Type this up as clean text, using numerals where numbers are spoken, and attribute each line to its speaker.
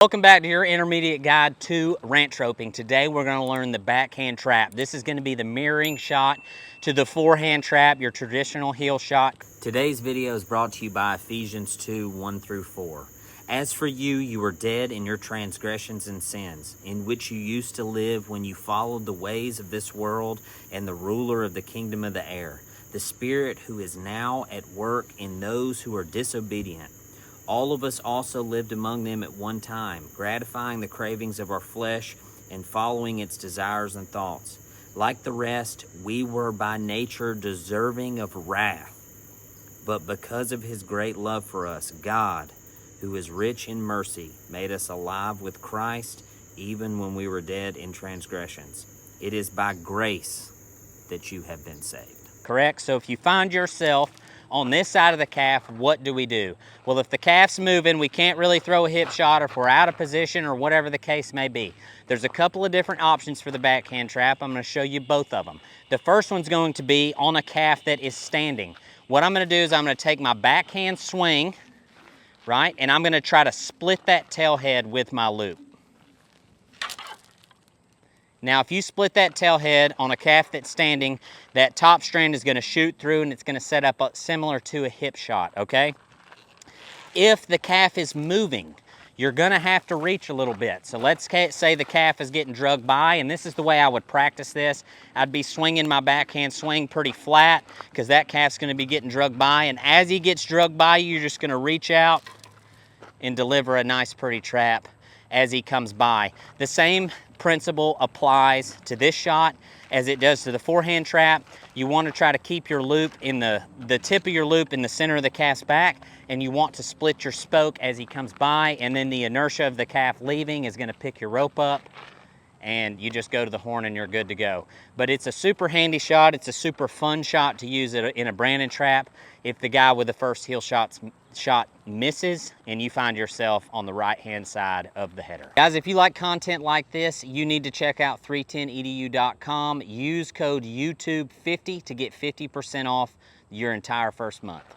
Speaker 1: Welcome back to your intermediate guide to ranch roping. Today we're going to learn the backhand trap. This is going to be the mirroring shot to the forehand trap, your traditional heel shot. Today's video is brought to you by Ephesians 2:1-4. As for you, you were dead in your transgressions and sins, in which you used to live when you followed the ways of this world and the ruler of the kingdom of the air, the spirit who is now at work in those who are disobedient. All of us also lived among them at one time, gratifying the cravings of our flesh and following its desires and thoughts. Like the rest, we were by nature deserving of wrath. But because of his great love for us, God, who is rich in mercy, made us alive with Christ, even when we were dead in transgressions. It is by grace that you have been saved. Correct? So if you find yourself on this side of the calf, what do we do? Well, if the calf's moving, we can't really throw a hip shot, or if we're out of position or whatever the case may be. There's a couple of different options for the backhand trap. I'm going to show you both of them. The first one's going to be on a calf that is standing. What I'm going to do is I'm going to take my backhand swing, right, and I'm going to try to split that tail head with my loop. Now, if you split that tail head on a calf that's standing, that top strand is going to shoot through and it's going to set up similar to a hip shot, okay? If the calf is moving, you're going to have to reach a little bit. So let's say the calf is getting drugged by, and this is the way I would practice this. I'd be swinging my backhand swing pretty flat because that calf's going to be getting drugged by, and as he gets drugged by, you're just going to reach out and deliver a nice pretty trap as he comes by. The same principle applies to this shot as it does to the forehand trap. You want to try to keep your loop in the tip of your loop in the center of the calf's back, and you want to split your spoke as he comes by, and then the inertia of the calf leaving is going to pick your rope up, and you just go to the horn and you're good to go. But it's a super handy shot. It's a super fun shot to use in a branding trap if the guy with the first heel shot misses and you find yourself on the right hand side of the header. Guys, if you like content like this, you need to check out 310edu.com. Use code YouTube50 to get 50% off your entire first month.